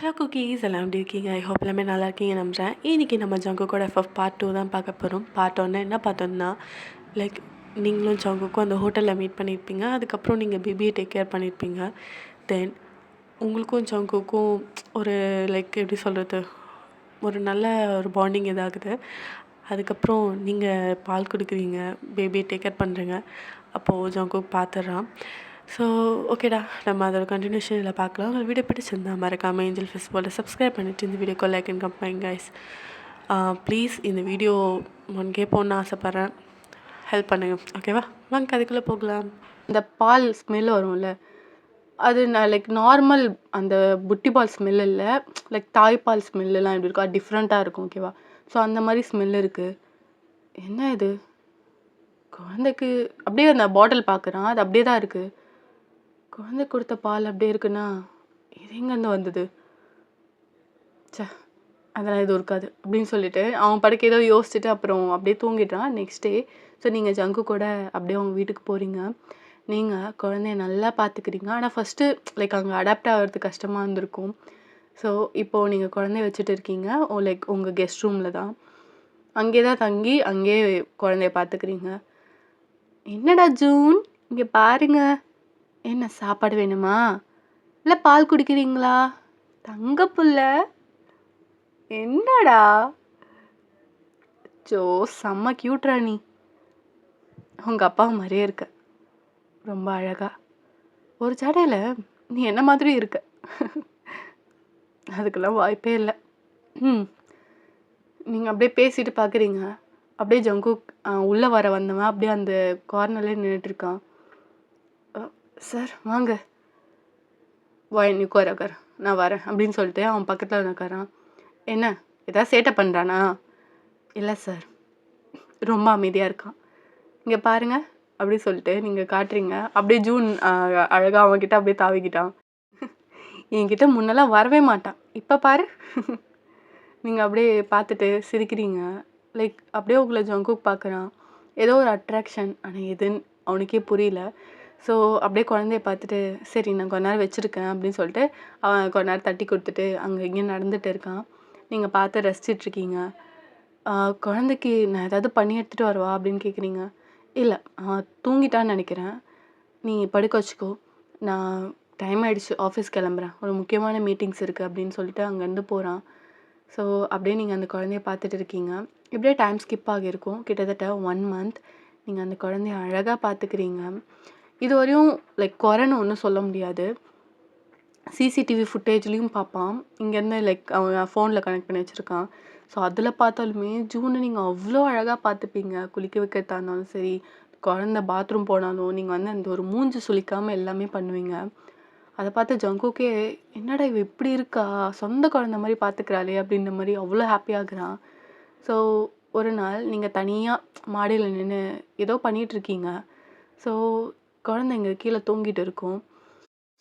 Hello cookies எல்லாம் எப்படி இருக்கீங்க? ஐ ஹோப் எல்லாமே நல்லா இருக்கீங்க நம்புகிறேன். இன்றைக்கி நம்ம ஜங்குக்கோட எஃப்எஃப் பார்ட் 2 தான் பார்க்க போகிறோம். பார்ட் 1 என்ன பார்த்தோம்னா, லைக் நீங்களும் ஜங்குக்கும் அந்த ஹோட்டலில் மீட் பண்ணியிருப்பீங்க. அதுக்கப்புறம் நீங்கள் பேபியை டேக் கேர் பண்ணியிருப்பீங்க. தென் உங்களுக்கும் ஜங்குக்கும் ஒரு லைக் எப்படி சொல்கிறது, ஒரு நல்ல ஒரு பாண்டிங் இதாகுது. அதுக்கப்புறம் நீங்கள் பால் கொடுக்குறீங்க, பேபியை டேக் கேர் பண்ணுறீங்க. அப்போது ஜங்குக் பார்த்துட்றான். ஸோ ஓகேடா, நம்ம அதோட கண்டினியூஷன் இதில் பார்க்கலாம். உங்கள் வீடியோ பிடிச்சிருந்தா மறக்காமல் ஏஞ்சல் ஃபெஸ்டிவலில் சப்ஸ்கிரைப் பண்ணிவிட்டு இந்த வீடியோக்கு like and comment guys. Please இந்த வீடியோ 1K போகணுன்னு ஆசைப்பட்றேன். ஹெல்ப் பண்ணுங்க, ஓகேவா? வாங்க அதுக்குள்ளே போகலாம். இந்த பால் ஸ்மெல் வரும்ல, அது நான் லைக் நார்மல் அந்த புட்டி பால் ஸ்மெல் இல்லை, லைக் தாய்ப்பால் ஸ்மெல்லாம் எப்படி இருக்கும், அது டிஃப்ரெண்ட்டாக இருக்கும், ஓகேவா? ஸோ அந்த மாதிரி ஸ்மெல் இருக்குது. என்ன இது? குழந்தைக்கு அப்படியே அந்த பாட்டில் பார்க்குறான், அது அப்படியே தான் இருக்குது. குழந்தை கொடுத்த பால் அப்படியே இருக்குன்னா இது எங்கேருந்து வந்தது? சே, அதெல்லாம் எதுவும் இருக்காது அப்படின்னு சொல்லிட்டு அவன் படுக்க ஏதோ யோசிச்சுட்டு அப்புறம் அப்படியே தூங்கிட்டான். நெக்ஸ்ட் டே ஸோ நீங்கள் ஜங்கு கூட அப்படியே அவங்க வீட்டுக்கு போகிறீங்க. நீங்கள் குழந்தைய நல்லா பார்த்துக்கிறீங்க. ஆனால் ஃபஸ்ட்டு லைக் அங்கே அடாப்ட் ஆகிறது கஷ்டமாக இருந்திருக்கும். ஸோ இப்போது நீங்கள் குழந்தைய வச்சுட்டு இருக்கீங்க லைக் உங்கள் கெஸ்ட் ரூமில் தான். அங்கே தான் தங்கி அங்கேயே குழந்தைய பார்த்துக்கிறீங்க. என்னடா ஜூன், இங்கே பாருங்க, என்ன சாப்பாடு வேணுமா இல்லை பால் குடிக்கிறீங்களா? தங்க புள்ள என்னடா, ஜோ செம்ம கியூட்ரா நீ. உங்கள் அப்பா மாதிரியே இருக்க, ரொம்ப அழகா. ஒரு ஜடையில் நீ என்ன மாதிரி இருக்க. அதுக்கெல்லாம் வாய்ப்பே இல்லை. நீங்கள் அப்படியே பேசிட்டு பார்க்குறீங்க. அப்படியே ஜங்குக் உள்ளே வர வந்தவன் அப்படியே அந்த கார்னர்லேயே நின்றுட்டுருக்கான். சார் வாங்க, நீ உட்கார, நான் வரேன் அப்படின்னு சொல்லிட்டு அவன் பக்கத்தில் உட்காரான். என்ன ஏதாவது சேட்டை பண்ணுறானா? இல்லை சார், ரொம்ப அமைதியாக இருக்கான். இங்கே பாருங்க அப்படி சொல்லிட்டு நீங்கள் காட்டுறீங்க. அப்படியே ஜூன் அழகாக அவன்கிட்ட அப்படியே தாவிக்கிட்டான். என்கிட்ட முன்னெல்லாம் வரவே மாட்டான், இப்போ பாரு. நீங்கள் அப்படியே பார்த்துட்டு சிரிக்கிறீங்க. லைக் அப்படியே உங்களை ஜங்குக் பார்க்குறான். ஏதோ ஒரு அட்ராக்ஷன், ஆனால் எதுன்னு அவனுக்கே புரியல. ஸோ அப்படியே குழந்தைய பார்த்துட்டு சரி நான் கொஞ்ச நேரம் வச்சுருக்கேன் அப்படின்னு சொல்லிட்டு அவன் கொஞ்ச நேரம் தட்டி கொடுத்துட்டு அங்கே இங்கேயும் நடந்துகிட்டு இருக்கான். நீங்கள் பார்த்து ரசிச்சிட்ருக்கீங்க. குழந்தைக்கு நான் ஏதாவது பண்ணி எடுத்துகிட்டு வரவா அப்படின்னு கேட்குறீங்க. இல்லை, தூங்கிட்டான்னு நினைக்கிறேன், நீ படுக்க வச்சுக்கோ, நான் டைம் ஆகிடுச்சு, ஆஃபீஸ் கிளம்புறேன், ஒரு முக்கியமான மீட்டிங்ஸ் இருக்குது அப்படின்னு சொல்லிட்டு அங்கேருந்து போகிறான். ஸோ அப்படியே நீங்கள் அந்த குழந்தைய பார்த்துட்டு இருக்கீங்க. இப்படியே டைம் ஸ்கிப் ஆகியிருக்கும் கிட்டத்தட்ட 1 month. நீங்கள் அந்த குழந்தைய அழகாக பார்த்துக்கிறீங்க. இது வரையும் லைக் குறைன்னு ஒன்றும் சொல்ல முடியாது. சிசிடிவி ஃபுட்டேஜ்லேயும் பார்ப்பான். இங்கேருந்து லைக் அவன் ஃபோனில் கனெக்ட் பண்ணி வச்சுருக்கான். ஸோ அதில் பார்த்தாலுமே ஜூனை நீங்கள் அவ்வளோ அழகாக பார்த்துப்பீங்க. குளிக்க வைக்கிறதா இருந்தாலும் சரி, குழந்த பாத்ரூம் போனாலும் நீங்கள் வந்து அந்த ஒரு மூஞ்சி சுளிக்காமல் எல்லாமே பண்ணுவீங்க. அதை பார்த்து ஜங்குக்கே என்னடா இவ இப்படி இருக்கா, சொந்த குழந்த மாதிரி பார்த்துக்கிறாளே அப்படின்ற மாதிரி அவ்வளோ ஹாப்பியாகிறான். ஸோ ஒரு நாள் நீங்கள் தனியாக மாடியில் நின்று ஏதோ பண்ணிகிட்ருக்கீங்க. ஸோ குழந்தை இங்கே கீழே தூங்கிட்டு இருக்கும்.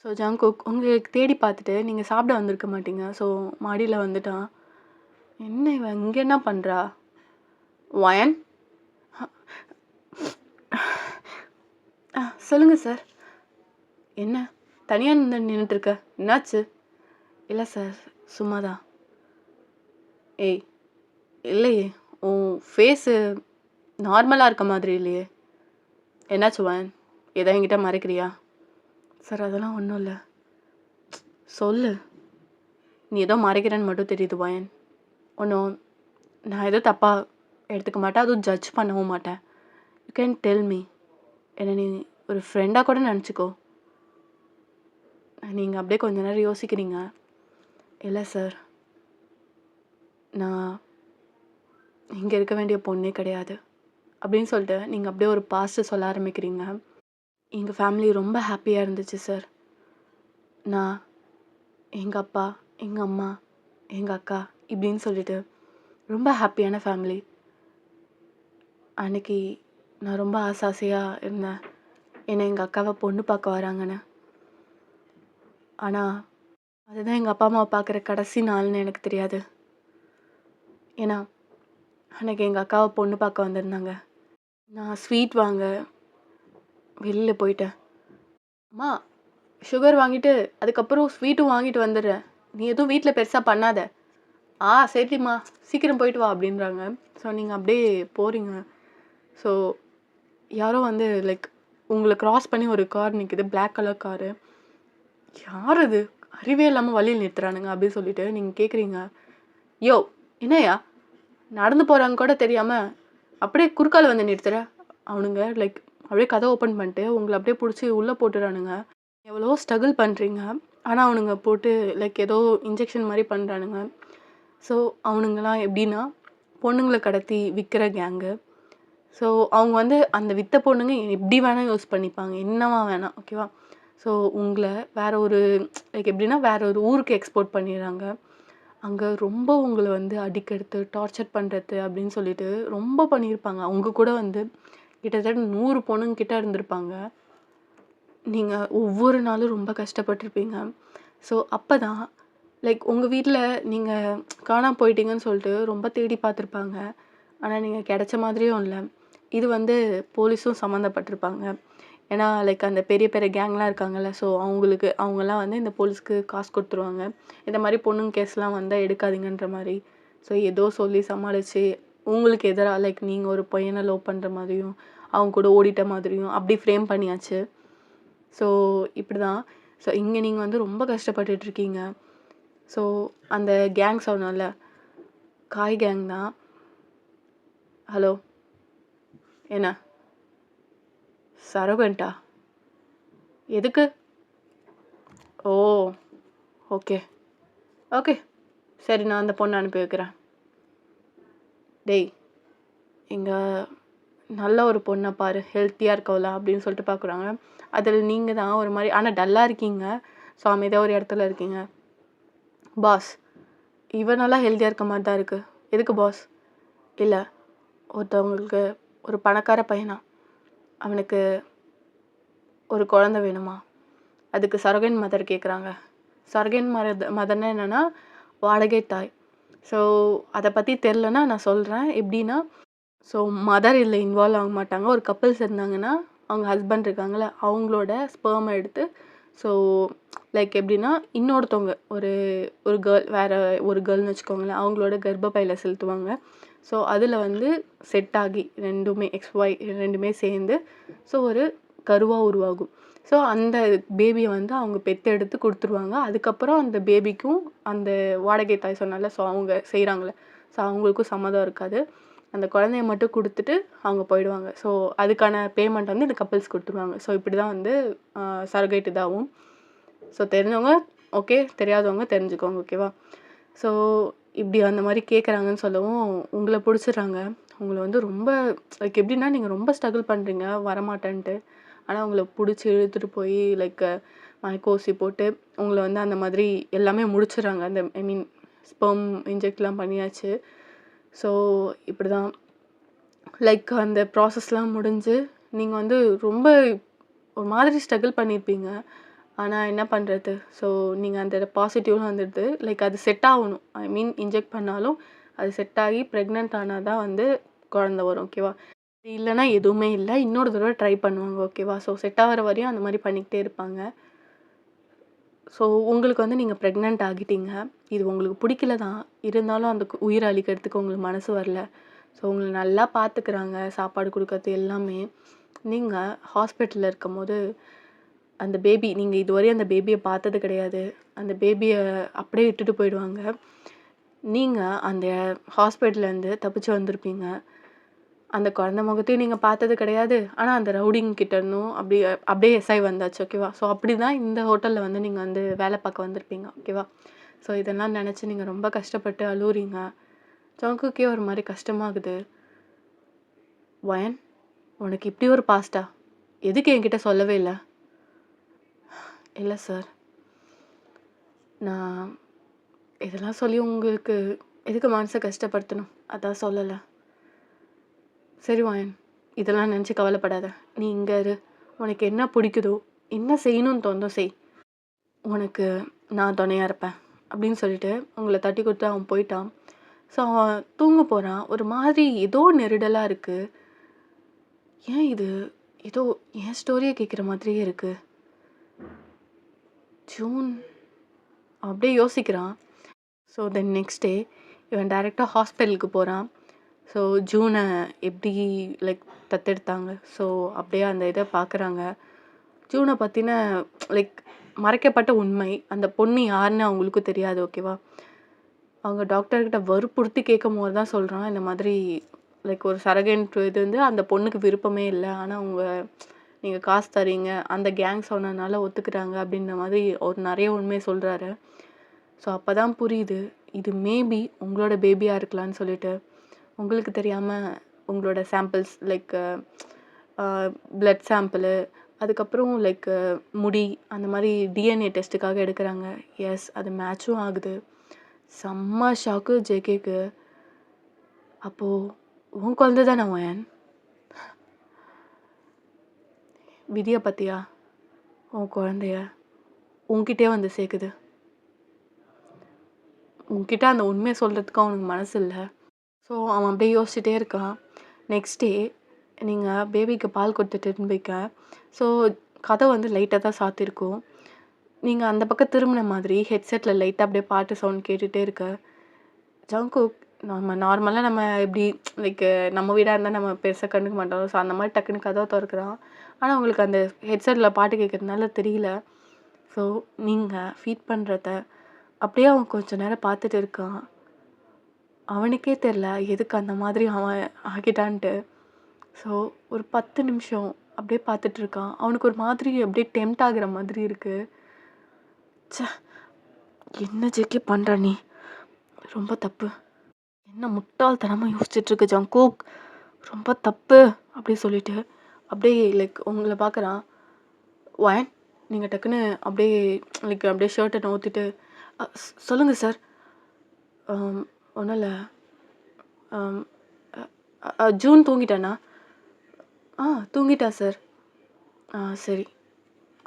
ஸோ ஜங்குக் உங்களுக்கு தேடி பார்த்துட்டு நீங்கள் சாப்பிட வந்திருக்க மாட்டீங்க. ஸோ மாடியில் வந்துட்டான். என்ன இவன் இங்கே என்ன பண்ணுறா? வயன், சொல்லுங்கள் சார். என்ன தனியாக நின்றுட்டுருக்க, என்னாச்சு? இல்லை சார், சும்மா தான். ஏய் இல்லையே, உன் ஃபேஸு நார்மலாக இருக்க மாதிரி இல்லையே, என்னாச்சு வயன்? எதோ என்கிட்ட மறைக்கிறியா? சார் அதெல்லாம் ஒன்றும் இல்லை, சொல்லு. நீ ஏதோ மறைக்கிறேன்னு மட்டும் தெரியுது வயன். ஒன்றும் நான் எதுவும் தப்பாக எடுத்துக்க மாட்டேன், அதுவும் ஜட்ஜ் பண்ணவும் மாட்டேன். You can tell me. என்னை நீ ஒரு ஃப்ரெண்டாக கூட நினச்சிக்கோ. நீங்கள் அப்படியே கொஞ்ச நேரம் யோசிக்கிறீங்க. இல்லை சார், நான் இங்கே இருக்க வேண்டிய பொண்ணே கிடையாது அப்படின்னு சொல்லிட்டு நீங்கள் அப்படியே ஒரு பாஸ்ட்டு சொல்ல ஆரம்பிக்கிறீங்க. எங்கள் ஃபேமிலி ரொம்ப ஹாப்பியாக இருந்துச்சு சார். நான், எங்கள் அப்பா, எங்கள் அம்மா, எங்கள் அக்கா இப்படின்னு சொல்லிட்டு ரொம்ப ஹாப்பியான ஃபேமிலி. அன்றைக்கி நான் ரொம்ப ஆசையாக இருந்தேன் என்னை எங்கள் அக்காவை பொண்ணு பார்க்க வராங்கன்னு. ஆனால் அதுதான் எங்கள் அப்பா அம்மாவை பார்க்குற கடைசி நாள்னு எனக்கு தெரியாது. ஏன்னா அன்றைக்கி எங்கள் அக்காவை பொண்ணு பார்க்க வந்திருந்தாங்க. நான் ஸ்வீட் வாங்க வெளியில் போயிட்டேன். அம்மா சுகர் வாங்கிட்டு அதுக்கப்புறம் ஸ்வீட்டும் வாங்கிட்டு வந்துடுறேன், நீ எதுவும் வீட்டில் பெருசாக பண்ணாத. சரிம்மா சீக்கிரம் போயிட்டு வா அப்படின்றாங்க. ஸோ நீங்கள் அப்படியே போகிறீங்க. ஸோ யாரோ வந்து லைக் உங்களை க்ராஸ் பண்ணி ஒரு கார் நிற்குது, பிளாக் கலர் காரு. யார் அது, அறிவே இல்லாமல் வழியில் நிறுத்துறானுங்க அப்படின்னு சொல்லிட்டு நீங்கள் கேட்குறீங்க, யோ என்னையா நடந்து போகிறாங்க கூட தெரியாமல் அப்படியே குறுக்கால வந்து நிறுத்துற. அவனுங்க லைக் அப்படியே கதை ஓப்பன் பண்ணிட்டு உங்களை அப்படியே பிடிச்சி உள்ளே போட்டுறானுங்க. எவ்வளோ ஸ்ட்ரகிள் பண்ணுறீங்க, ஆனால் அவனுங்க போட்டு லைக் ஏதோ இன்ஜெக்ஷன் மாதிரி பண்ணுறானுங்க. ஸோ அவனுங்களாம் எப்படின்னா பொண்ணுங்களை கடத்தி விற்கிற கேங்கு. ஸோ அவங்க வந்து அந்த விற்ற பொண்ணுங்க எப்படி வேணால் யூஸ் பண்ணிப்பாங்க, என்னவா வேணாம், ஓகேவா. ஸோ உங்களை வேற ஒரு லைக் எப்படின்னா வேற ஒரு ஊருக்கு எக்ஸ்போர்ட் பண்ணிடுறாங்க. அங்கே ரொம்ப உங்களை வந்து அடிக்கிறது, டார்ச்சர் பண்ணுறது அப்படின்னு சொல்லிட்டு ரொம்ப பண்ணியிருப்பாங்க. அவங்க கூட வந்து கிட்டத்தட்ட 100 பொண்ணுங்க கிட்ட இருந்திருப்பாங்க. நீங்கள் ஒவ்வொரு நாளும் ரொம்ப கஷ்டப்பட்டிருப்பீங்க. ஸோ அப்போ தான் லைக் உங்கள் வீட்டில் நீங்கள் காணாம போயிட்டீங்கன்னு சொல்லிட்டு ரொம்ப தேடி பார்த்துருப்பாங்க. ஆனால் நீங்கள் கிடைச்ச மாதிரியும் இல்லை. இது வந்து போலீஸும் சம்மந்தப்பட்டிருப்பாங்க. ஏன்னா லைக் அந்த பெரிய பெரிய கேங்லாம் இருக்காங்கல்ல, ஸோ அவங்கெல்லாம் வந்து இந்த போலீஸ்க்கு காசு கொடுத்துருவாங்க. இந்த மாதிரி பொண்ணுங்க கேஸ்லாம் வந்தால் எடுக்காதீங்கன்ற மாதிரி. ஸோ ஏதோ சொல்லி சமாளித்து உங்களுக்கு எதிராக லைக் நீங்கள் ஒரு பையனை லவ் பண்ணுற மாதிரியும் அவங்க கூட ஓடிட்ட மாதிரியும் அப்படி ஃப்ரேம் பண்ணியாச்சு. ஸோ இப்படி தான். ஸோ இங்கே நீங்கள் வந்து ரொம்ப கஷ்டப்பட்டுட்ருக்கீங்க. ஸோ அந்த கேங் சொன்னோம்ல, காய் கேங் தான். ஹலோ, என்ன சரவண்டா? எதுக்கு? ஓ, ஓகே ஓகே, சரி நான் அந்த பொண்ணை அனுப்பி வைக்கிறேன். டேய், இங்கே நல்ல ஒரு பொண்ணை பாரு, ஹெல்த்தியாக இருக்கவளா அப்படின்னு சொல்லிட்டு பார்க்குறாங்க. அதில் நீங்கள் தான் ஒரு மாதிரி ஆனால் டல்லாக இருக்கீங்க. ஸோ அமைதியாக ஒரு இடத்துல இருக்கீங்க. பாஸ், இவன் நல்லா ஹெல்த்தியாக இருக்க மாதிரி தான் இருக்குது. எதுக்கு பாஸ்? இல்லை, ஒருத்தவங்களுக்கு ஒரு பணக்கார பையனா, அவனுக்கு ஒரு குழந்தை வேணுமா, அதுக்கு சரகன் மதர் கேட்குறாங்க. சரகன் மதர்னா என்னென்னா வாடகை தாய். ஸோ அதை பற்றி தெரிலனா நான் சொல்கிறேன். எப்படின்னா, ஸோ மதர் இதில் இன்வால்வ் ஆக மாட்டாங்க. ஒரு கப்புள்ஸ் இருந்தாங்கன்னா அவங்க ஹஸ்பண்ட் இருக்காங்கள, அவங்களோட ஸ்பெர்மை எடுத்து ஸோ லைக் எப்படின்னா இன்னொருத்தவங்க ஒரு ஒரு கேர்ள் வேறு ஒரு கேர்ள்னு வச்சுக்கோங்களேன், அவங்களோட கர்ப்பப்பையில் செலுத்துவாங்க. ஸோ அதில் வந்து செட் ஆகி ரெண்டுமே XY ரெண்டுமே சேர்ந்து ஸோ ஒரு கருவாக உருவாகும். ஸோ அந்த பேபியை வந்து அவங்க பெற்றெடுத்து கொடுத்துருவாங்க. அதுக்கப்புறம் அந்த பேபிக்கும் அந்த வாடகை தாய் சொன்னால, ஸோ அவங்க செய்கிறாங்களே, ஸோ அவங்களுக்கும் சம்மதம் இருக்காது. அந்த குழந்தைய மட்டும் கொடுத்துட்டு அவங்க போயிடுவாங்க. ஸோ அதுக்கான பேமெண்ட் வந்து இந்த கப்புள்ஸ் கொடுத்துருவாங்க. ஸோ இப்படி தான் வந்து சரகேட் இதாகும். ஸோ தெரிஞ்சவங்க ஓகே, தெரியாதவங்க தெரிஞ்சுக்கோங்க, ஓகேவா. ஸோ இப்படி அந்த மாதிரி கேட்குறாங்கன்னு சொல்லவும் உங்களை பிடிச்சிடுறாங்க. உங்களை வந்து ரொம்ப லைக் எப்படின்னா நீங்கள் ரொம்ப ஸ்ட்ரகிள் பண்ணுறீங்க வரமாட்டேன்ட்டு. ஆனால் உங்களை பிடிச்சி இழுத்துட்டு போய் லைக் மயக்கோசி போட்டு உங்களை வந்து அந்த மாதிரி எல்லாமே முடிச்சிடுறாங்க. அந்த ஐ மீன் ஸ்பெர்ம் இன்ஜெக்ட்லாம் பண்ணியாச்சு. ஸோ இப்படி தான் லைக் அந்த ப்ராசஸ்லாம் முடிஞ்சு நீங்கள் வந்து ரொம்ப ஒரு மாதிரி ஸ்ட்ரகிள் பண்ணியிருப்பீங்க. ஆனால் என்ன பண்ணுறது, ஸோ நீங்கள் அந்த பாசிட்டிவ்லாம் வந்துடுது. லைக் அது செட் ஆகணும், ஐ மீன் இன்ஜெக்ட் பண்ணாலும் அது செட் ஆகி ப்ரெக்னென்ட் ஆனால் தான் வந்து குழந்த வரும், ஓகேவா. இது இல்லைன்னா எதுவுமே இல்லை, இன்னொரு தடவை ட்ரை பண்ணுவாங்க, ஓகேவா. ஸோ செட் ஆகிற வரையும் அந்த மாதிரி பண்ணிக்கிட்டே இருப்பாங்க. ஸோ உங்களுக்கு வந்து நீங்கள் ப்ரெக்னென்ட் ஆகிட்டீங்க. இது உங்களுக்கு பிடிக்கல தான், இருந்தாலும் அந்த உயிரை அழிக்கிறதுக்கு உங்களுக்கு மனசு வரல. ஸோ உங்களை நல்லா பார்த்துக்கிறாங்க, சாப்பாடு கொடுக்கறது எல்லாமே. நீங்கள் ஹாஸ்பிட்டலில் இருக்கும் போது அந்த பேபி நீங்கள் இதுவரையும் அந்த பேபியை பார்த்தது கிடையாது. அந்த பேபியை அப்படியே விட்டுட்டு போயிடுவாங்க. நீங்கள் அந்த ஹாஸ்பிட்டல்லேருந்து தப்பிச்சு வந்திருப்பீங்க. அந்த குழந்த முகத்தையும் நீங்கள் பார்த்தது கிடையாது. ஆனால் அந்த ரவுடிங் கிட்டேருந்தும் அப்படியே எஸ்ஐ வந்தாச்சு, ஓகேவா. ஸோ அப்படி தான் இந்த ஹோட்டலில் வந்து நீங்கள் வந்து வேலை பார்க்க வந்திருப்பீங்க, ஓகேவா. ஸோ இதெல்லாம் நினச்சி நீங்கள் ரொம்ப கஷ்டப்பட்டு அழுவுறீங்க. ஜங்குக்கே ஒரு மாதிரி கஷ்டமாகுது. வயன், உனக்கு இப்படி ஒரு பாஸ்டா, எதுக்கு என்கிட்ட சொல்லவே இல்லை? இல்லை சார், நான் இதெல்லாம் சொல்லி உங்களுக்கு எதுக்கு மனசை கஷ்டப்படுத்தணும், அதான் சொல்லலை. சரி வாயன், இதெல்லாம் நினச்சி கவலைப்படாத. நீ இங்கே இரு, உனக்கு என்ன பிடிக்குதோ என்ன செய்யணும்னு தோந்தோ செய், உனக்கு நான் துணையாக இருப்பேன் அப்படின்னு சொல்லிட்டு உங்களை தட்டி கொடுத்து அவன் போயிட்டான். ஸோ அவன் தூங்க போகிறான். ஒரு மாதிரி ஏதோ நெருடலாக இருக்குது. ஏன் இது ஏதோ என் ஸ்டோரியை கேட்குற மாதிரியே இருக்குது. ஜூன் அவன் அப்படியே யோசிக்கிறான். ஸோ தென் நெக்ஸ்ட் டே இவன் டைரெக்டாக ஹாஸ்பிட்டலுக்கு போகிறான். ஸோ ஜூனை எப்படி லைக் தத்தெடுத்தாங்க. ஸோ அப்படியே அந்த இதை பார்க்குறாங்க. ஜூனை பற்றின லைக் மறைக்கப்பட்ட உண்மை. அந்த பொண்ணு யாருன்னு அவங்களுக்கும் தெரியாது. ஓகேவா? அவங்க டாக்டர்கிட்ட வற்புறுத்தி கேட்கும்போது தான் சொல்கிறான், இந்த மாதிரி லைக் ஒரு சரகண்ட் இது வந்து அந்த பொண்ணுக்கு விருப்பமே இல்லை. ஆனால் அவங்க நீங்கள் காசு தரீங்க, அந்த கேங் சொன்னதுனால ஒத்துக்கிறாங்க அப்படின்ற மாதிரி ஒரு நிறைய உண்மையை சொல்கிறாரு. ஸோ அப்போ தான் புரியுது, இது மேபி உங்களோட பேபியாக இருக்கலான்னு சொல்லிட்டு. உங்களுக்கு தெரியாமல் உங்களோட சாம்பிள்ஸ் லைக் பிளட் சாம்பிளு, அதுக்கப்புறம் லைக் முடி, அந்த மாதிரி டிஎன்ஏ டெஸ்ட்டுக்காக எடுக்கிறாங்க. எஸ், அது மேட்சும் ஆகுது. செம்ம ஷாக்கு ஜேகேக்கு. அப்போது உன் குழந்தை தானே வயன்? விதியை பற்றியா? உன் குழந்தைய உன்கிட்டே வந்து சேர்க்குது. உன்கிட்ட அந்த உண்மையை சொல்கிறதுக்கு அவனுக்கு மனசு இல்லை. ஸோ அவன் அப்படியே யோசிச்சுட்டே இருக்கான். நெக்ஸ்ட் டே நீங்கள் பேபிக்கு பால் கொடுத்துட்டு போய்க்க. ஸோ கதை வந்து லைட்டாக தான் சாத்திருக்கும். நீங்கள் அந்த பக்கம் திரும்பின மாதிரி ஹெட்செட்டில் லைட்டாக அப்படியே பாட்டு சவுண்ட் கேட்டுகிட்டே இருக்க. ஜங்குக் நம்ம நார்மலாக நம்ம எப்படி லைக் நம்ம வீடாக இருந்தால் நம்ம பெருசாக கண்டுக்க மாட்டோம். ஸோ அந்த மாதிரி டக்குன்னு கதவை திறக்கிறான். ஆனால் உங்களுக்கு அந்த ஹெட்செட்டில் பாட்டு கேட்குறதுனால தெரியல. ஸோ நீங்கள் ஃபீட் பண்ணுறத அப்படியே அவன் கொஞ்சம் நேரம் பார்த்துட்டு இருக்கான். அவனுக்கே தெரில எதுக்கு அந்த மாதிரி அவன் ஆகிட்டான்ட்டு. ஸோ ஒரு 10 நிமிஷம் அப்படியே பார்த்துட்டு இருக்கான். அவனுக்கு ஒரு மாதிரி அப்படியே டெம்ட் ஆகுற மாதிரி இருக்குது. ச்சே, என்ன ஜேக்கே பண்ணுற நீ? ரொம்ப தப்பு. என்ன முட்டாள்தனமாக யோசிச்சுட்ருக்கு ஜங்கூக், ரொம்ப தப்பு அப்படி சொல்லிட்டு அப்படியே லைக் உங்களை பார்க்குறான். ஒயன், நீங்கள் டக்குன்னு அப்படியே லைக் அப்படியே ஷர்ட்டை நோத்திட்டு சொல்லுங்கள் சார். ஒன்றும் இல்லை, ஜூன் தூங்கிட்டானா? தூங்கிட்டா சார். சரி,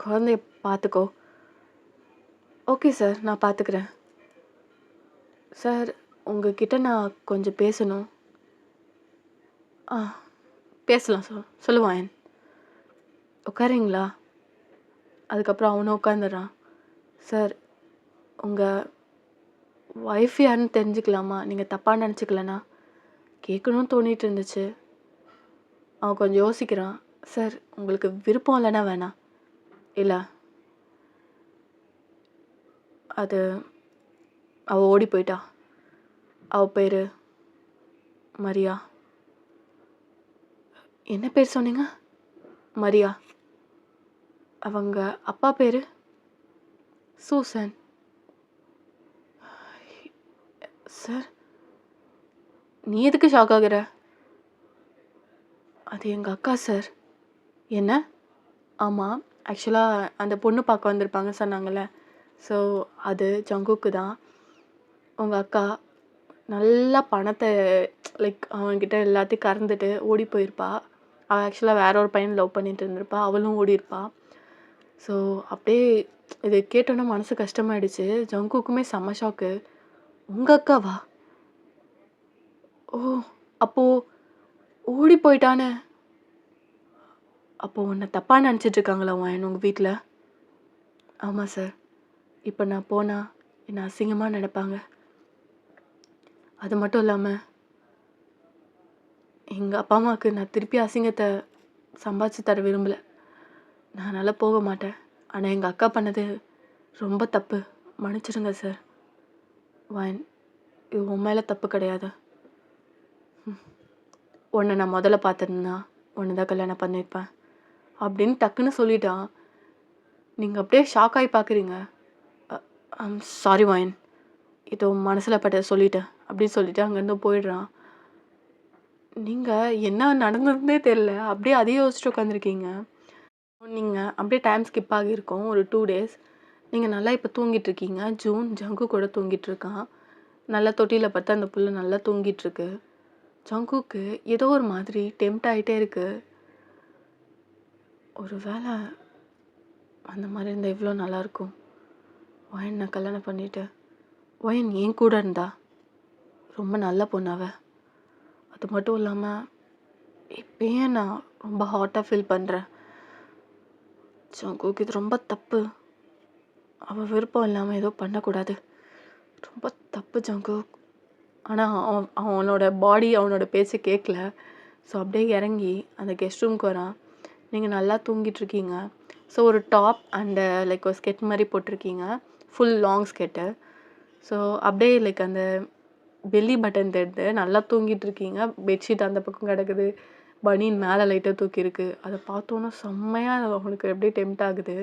குழந்தைய பார்த்துக்கோ. ஓகே சார், நான் பார்த்துக்கிறேன். சார், உங்ககிட்ட நான் கொஞ்சம் பேசணும். பேசலாம் சார், சொல்லுவான். உட்காரிங்களா? அதுக்கப்புறம் அவனும் உட்காந்துடுறான். சார், உங்கள் ஒய்ஃப் யாருன்னு தெரிஞ்சுக்கலாமா? நீங்கள் தப்பாக நினச்சிக்கலண்ணா? கேட்கணும்னு தோணிட்டு இருந்துச்சு. அவன் கொஞ்சம் யோசிக்கிறான். சார், உங்களுக்கு விருப்பம் இல்லைன்னா வேணாம். இல்லை, அது அவள் ஓடி போயிட்டா. அவள் பேர் மரியா. என்ன பேர் சொன்னீங்க? மரியா. அவங்க அப்பா பேர் சூசன். சார், நீ எதுக்கு ஷாக் ஆகுற? அது எங்கள் அக்கா சார். என்ன? ஆமாம், ஆக்சுவலாக அந்த பொண்ணு பார்க்க வந்திருப்பாங்க சொன்னாங்கள்ல. ஸோ அது ஜங்குக்கு தான். உங்கள் அக்கா நல்லா பணத்தை லைக் அவன்கிட்ட எல்லாத்தையும் கறந்துட்டு ஓடி போயிருப்பா. அவள் ஆக்சுவலாக வேற ஒரு பையன் லவ் பண்ணிட்டு இருந்திருப்பா. அவளும் ஓடிருப்பா. ஸோ அப்படியே இது கேட்டோன்னே மனசு கஷ்டமாயிடுச்சு. ஜங்குக்குமே செம்ம ஷாக்கு. உங்கள் அக்காவா? ஓ, அப்போது ஓடி போயிட்டானே. அப்போது உன்னை தப்பாக நினச்சிட்டு இருக்காங்களா உங்கள் வீட்டில்? ஆமாம் சார். இப்போ நான் போனால் என்னை அசிங்கமாக நினைப்பாங்க. அது மட்டும் இல்லாமல் எங்கள் அப்பா அம்மாவுக்கு நான் திருப்பி அசிங்கத்தை சம்பாதிச்சு தர விரும்பலை. நான் அதனால் போக மாட்டேன். ஆனால் எங்கள் அக்கா பண்ணது ரொம்ப தப்பு. மன்னிச்சிடுங்க சார். இது உன் மேலே தப்பு கிடையாது. உன்னை நான் முதல்ல பார்த்துருந்தா உன்னை தான் கல்யாணம் பண்ணியிருப்பேன் அப்படின்னு டக்குன்னு சொல்லிட்டான். நீங்கள் அப்படியே ஷாக் ஆகி பார்க்குறீங்க. சாரி வாயன், இதோ மனசில் பட்ட சொல்லிட்டேன் அப்படின்னு சொல்லிட்டு அங்கேருந்து போயிடுறான். நீங்கள் என்ன நடந்ததுன்னே தெரில, அப்படியே அதே யோசிச்சுட்டு உட்காந்துருக்கீங்க. நீங்கள் அப்படியே டைம் ஸ்கிப் ஆகியிருக்கோம் ஒரு 2 days. நீங்கள் நல்லா இப்போ தூங்கிட்டுருக்கீங்க. ஜூன் ஜங்கு கூட தூங்கிட்டுருக்கான். நல்லா தொட்டியில் பார்த்து அந்த புள்ள நல்லா தூங்கிட்டுருக்கு. ஜங்குக்கு ஏதோ ஒரு மாதிரி டெம்ட் ஆகிட்டே இருக்கு. ஒரு வேளை அந்த மாதிரி இருந்தால் எவ்வளோ நல்லாயிருக்கும். ஒயன் நான் கல்யாணம் பண்ணிவிட்டு ஒயன் என் கூட இருந்தா ரொம்ப நல்ல பொண்ணாவ. அது மட்டும் இல்லாமல் இப்போயே நான் ரொம்ப ஹாட்டாக ஃபீல் பண்ணுறேன். ஜங்குக்கு இது ரொம்ப தப்பு. அவள் விருப்பம் இல்லாமல் ஏதோ பண்ணக்கூடாது. ரொம்ப தப்பு ஜங்குக். ஆனால் அவனோட பாடி அவனோட பேச்சை கேட்கல. ஸோ அப்படியே இறங்கி அந்த கெஸ்ட் ரூம்க்கு வரான். நீங்கள் நல்லா தூங்கிட்டுருக்கீங்க. ஸோ ஒரு டாப் அண்டு லைக் ஒரு ஸ்கெட் மாதிரி போட்டிருக்கீங்க, ஃபுல் லாங் ஸ்கெட்டு. ஸோ அப்படியே லைக் அந்த பெல்லி பட்டன் தெரிந்து நல்லா தூங்கிட்டுருக்கீங்க. பெட்ஷீட் அந்த பக்கம் கிடக்குது, பனியன் மேலே லைட்டாக தூக்கியிருக்கு. அதை பார்த்தோன்னா செம்மையாக அவனுக்கு அப்படியே டெம்ட் ஆகுது.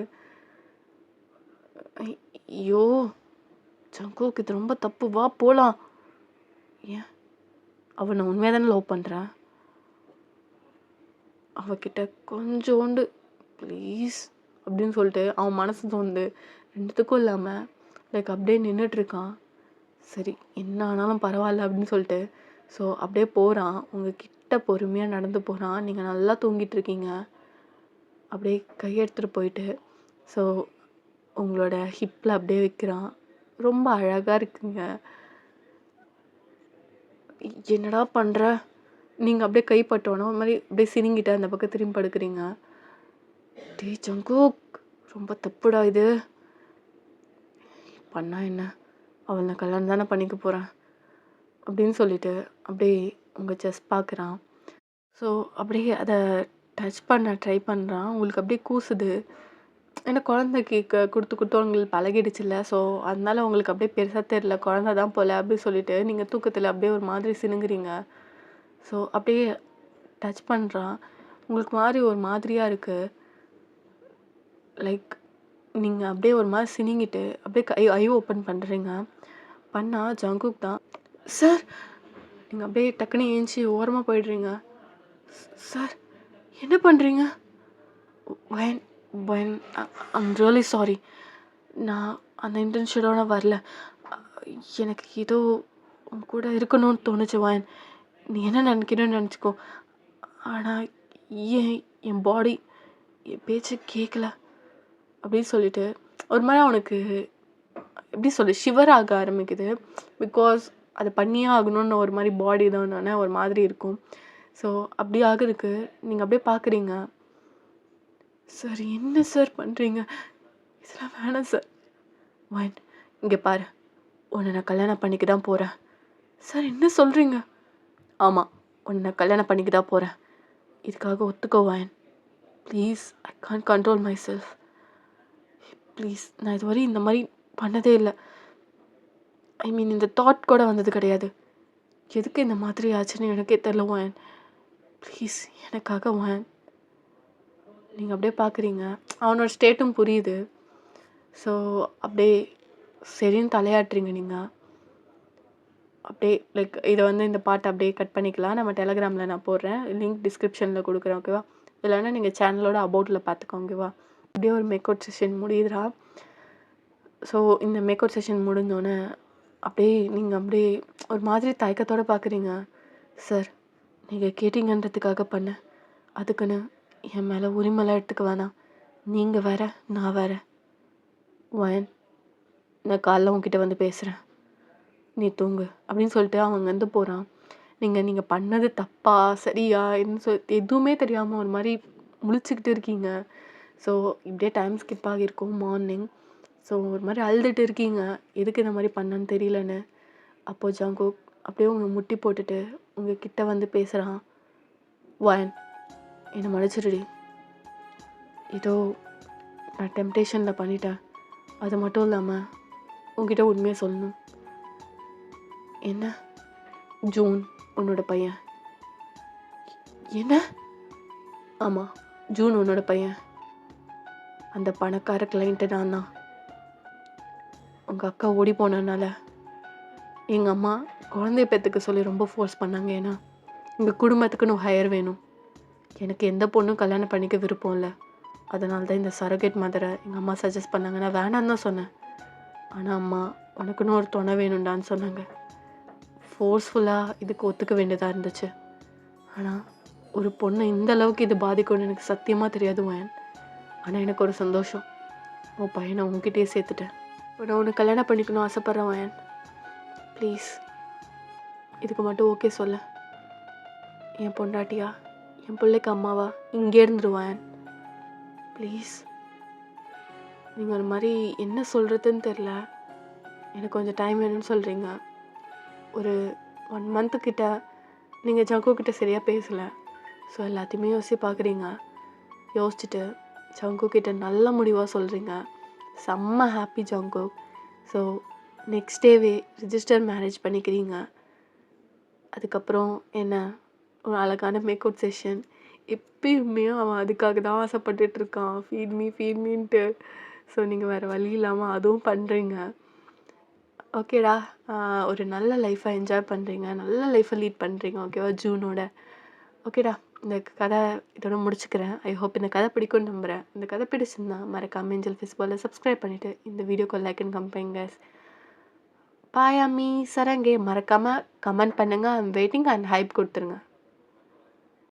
ஐயோ ஜங்குக், இது ரொம்ப தப்பு, வா போகலாம். ஏன் அவனை உண்மையாக தானே லவ் பண்ணுறேன். அவகிட்ட கொஞ்சோண்டு ப்ளீஸ் அப்படின்னு சொல்லிட்டு அவன் மனசு தோணுது. ரெண்டுத்துக்கும் இல்லாமல் லைக் அப்படியே நின்றுட்டுருக்கான். சரி என்ன ஆனாலும் பரவாயில்ல அப்படின்னு சொல்லிட்டு ஸோ அப்படியே போகிறான். உங்ககிட்ட பொறுமையாக நடந்து போகிறான். நீங்கள் நல்லா தூங்கிட்டுருக்கீங்க. அப்படியே கையெடுத்துகிட்டு போயிட்டு ஸோ உங்களோட ஹிப்பில் அப்படியே வைக்கிறான். ரொம்ப அழகாக இருக்குங்க. என்னடா பண்ணுற, நீங்கள் அப்படியே கைப்பட்டோன்னா ஒரு மாதிரி அப்படியே சினிங்கிட்ட அந்த பக்கம் திரும்பி படுக்கிறீங்க. டே ஜங்குக், ரொம்ப தப்புடா இது. பண்ணா என்ன, அவள் நான் கல்யாணம் தானே பண்ணிக்க போகிறேன் அப்படின்னு சொல்லிட்டு அப்படியே உங்கள் செஸ் பார்க்குறான். ஸோ அப்படியே அதை டச் பண்ண ட்ரை பண்ணுறான். உங்களுக்கு அப்படியே கூசுது. ஏன்னா குழந்தைக்கு கொடுத்து கொடுத்து உங்களுக்கு பழகிடுச்சுல்ல. ஸோ அதனால உங்களுக்கு அப்படியே பெருசாக தெரில, குழந்த தான் போல் அப்படின்னு சொல்லிட்டு நீங்கள் தூக்கத்தில் அப்படியே ஒரு மாதிரி சினுங்குறீங்க. ஸோ அப்படியே டச் பண்ணுறான். உங்களுக்கு மாதிரி ஒரு மாதிரியாக இருக்குது. லைக் நீங்கள் அப்படியே ஒரு மாதிரி சினிங்கிட்டு அப்படியே ஐ ஓப்பன் பண்ணுறீங்க. பண்ணால் ஜங்குக் தான். சார், நீங்கள் அப்படியே டக்குன்னு ஏஞ்சி ஓரமாக போயிடுறீங்க. சார் என்ன பண்ணுறீங்க? When when I'm really sorry. நான் அந்த இன்டென்ஷனோட வரல. எனக்கு ஏதோ உன் கூட இருக்கணும்னு தோணுச்சு வாயன். நீ என்ன நினைக்கணும்னு நினச்சிக்கோ. ஆனால் என் பாடி என் பேச்சு கேட்கல அப்படின்னு சொல்லிட்டு ஒரு மாதிரி அவனுக்கு எப்படி சொல்லு ஷிவர் ஆக ஆரம்பிக்குது. பிகாஸ் அதை பண்ணியே ஆகணும்னு ஒரு மாதிரி பாடி தான் ஒரு மாதிரி இருக்கும். ஸோ அப்படி ஆகுறதுக்கு நீங்கள் அப்படியே பார்க்குறீங்க. சார் என்ன சார் பண்ணுறீங்க? இதெல்லாம் வேணாம் சார். வாயன் இங்கே பாரு, உன்னை நான் கல்யாணம் பண்ணிக்க தான் போகிறேன். சார் என்ன சொல்கிறீங்க? ஆமாம், உன்னை நான் கல்யாணம் பண்ணிக்க தான் போகிறேன். இதுக்காக ஒத்துக்கோ வாயன். Please, I can't control myself. Please, நான் இதுவரை இந்த மாதிரி பண்ணதே இல்லை. ஐ மீன் இந்த தாட் கூட வந்தது கிடையாது. எதுக்கு இந்த மாதிரி ஆச்சுன்னு எனக்கே தெரியல வாயன். ப்ளீஸ் எனக்காக வாயன். நீங்கள் அப்படியே பார்க்குறீங்க. அவனோட ஸ்டேட்டும் புரியுது. ஸோ அப்படியே சரின்னு தலையாட்டுறீங்க நீங்கள். அப்படியே லைக் இதை இந்த பாட்டை அப்படியே கட் பண்ணிக்கலாம். நம்ம டெலகிராமில் நான் போடுறேன், லிங்க் டிஸ்கிரிப்ஷனில் கொடுக்குறேன், ஓகேவா? இல்லைன்னா நீங்கள் சேனலோட அபவுட்டில் பார்த்துக்கோங்க, ஓகேவா? அப்படியே ஒரு மேக் அவுட் செஷன் முடியுதுரா. ஸோ இந்த மேக் அவுட் செஷன் முடிஞ்சோடனே அப்படியே நீங்கள் அப்படியே ஒரு மாதிரி தயக்கத்தோடு பார்க்குறீங்க. சார், நீங்கள் கேட்டீங்கன்றதுக்காக பண்ணேன். அதுக்குன்னு என் மேலே உரிமைலாம் எடுத்துக்க வேணாம். நீங்கள் வேற, நான் வேற. வயன், நான் காலைல உங்ககிட்ட பேசுகிறேன், நீ தூங்கு அப்படின்னு சொல்லிட்டு அவன் அங்கேருந்து போகிறான். நீங்கள் பண்ணது தப்பா சரியா என்ன எதுவுமே தெரியாமல் ஒரு மாதிரி முழிச்சுக்கிட்டு இருக்கீங்க. ஸோ இப்படியே டைம் ஸ்கிப் ஆகியிருக்கும் மார்னிங். ஸோ ஒரு மாதிரி அழுதுட்டு இருக்கீங்க, எதுக்கு இந்த மாதிரி பண்ணன்னு தெரியலன்னு. அப்போது ஜங்குக் அப்படியே உங்களை முட்டி போட்டுட்டு உங்கள் கிட்ட பேசுகிறான். வயன், என்னை மன்னிச்சிடுடி. ஏதோ நான் டெம்டேஷனில் பண்ணிட்டேன். அது மட்டும் இல்லாமல் உங்ககிட்ட உண்மையை சொல்லணும். என்ன? ஜூன் உன்னோட பையன்? என்ன? ஆமாம், ஜூன் உன்னோட பையன். அந்த பணக்கார கிளைண்ட்டு நான் தான். உங்கள் அக்கா ஓடி போனதுனால எங்கள் அம்மா குழந்தைய பெற்றுக்க சொல்லி ரொம்ப ஃபோர்ஸ் பண்ணாங்க. ஏன்னா எங்கள் குடும்பத்துக்குன்னு ஹையர் வேணும். எனக்கு எந்த பொண்ணும் கல்யாணம் பண்ணிக்க விருப்பம் இல்லை. அதனால தான் இந்த சரகேட் மதரை எங்கள் அம்மா சஜஸ்ட் பண்ணாங்க. நான் வேணான்னு தான் சொன்னேன். ஆனால் அம்மா உனக்குன்னு ஒரு துணை வேணும்டான்னு சொன்னாங்க. ஃபோர்ஸ்ஃபுல்லாக இதுக்கு ஒத்துக்க வேண்டியதாக இருந்துச்சு. ஆனால் ஒரு பொண்ணை இந்த அளவுக்கு இது பாதிக்கும்னு எனக்கு சத்தியமாக தெரியாது வயன். ஆனால் எனக்கு ஒரு சந்தோஷம், உன் பையனை உங்ககிட்டயே சேர்த்துட்டேன். இப்போ நான் உன்னை கல்யாணம் பண்ணிக்கணும் ஆசைப்பட்றேன் வயன். ப்ளீஸ் இதுக்கு மட்டும் ஓகே சொல்ல. என் பொண்டாட்டியா, என் பிள்ளைக்கு அம்மாவா இங்கே இருந்துருவாயன். ப்ளீஸ். நீங்கள் ஒரு மாதிரி என்ன சொல்கிறதுன்னு தெரில. எனக்கு கொஞ்சம் டைம் வேணும்னு சொல்கிறீங்க. ஒரு 1 மந்த்துக்கிட்ட நீங்கள் ஜங்கு கிட்ட சரியாக பேசலை. ஸோ எல்லாத்தையுமே யோசிச்சு பார்க்குறீங்க. யோசிச்சுட்டு ஜங்கு கிட்ட நல்ல முடிவாக சொல்கிறீங்க. செம்ம ஹாப்பி ஜங்கு. ஸோ நெக்ஸ்ட் டேவே ரிஜிஸ்டர் மேரேஜ் பண்ணிக்கிறீங்க. அதுக்கப்புறம் என்ன, ஒரு அழகான மேக்கப் செஷன். எப்பயுமே அவன் அதுக்காக தான் ஆசைப்பட்டுட்டு இருக்கான், ஃபீட் மீன்ட்டு. ஸோ நீங்கள் வேறு வழி இல்லாமல் அதுவும் பண்ணுறீங்க. ஓகேடா, ஒரு நல்ல லைஃப்பை என்ஜாய் பண்ணுறீங்க, நல்ல லைஃப்பை லீட் பண்ணுறீங்க. ஓகேவா, ஜூனோட. ஓகேடா, இந்த கதை இதோட முடிச்சுக்கிறேன். ஐ ஹோப் இந்த கதை பிடிக்கும்னு நம்புகிறேன். இந்த கதை பிடிச்சிருந்தா மறக்காம ஏஞ்சல் ஃபெஸ்டிவலில் சப்ஸ்கிரைப் பண்ணிவிட்டு இந்த வீடியோக்கு லைக் அண்ட் கம்பைங்க. பாயாமி சரங்கே மறக்காமல் கமெண்ட் பண்ணுங்கள். ஐம் வெயிட்டிங் அண்ட் ஹைப் கொடுத்துருங்க.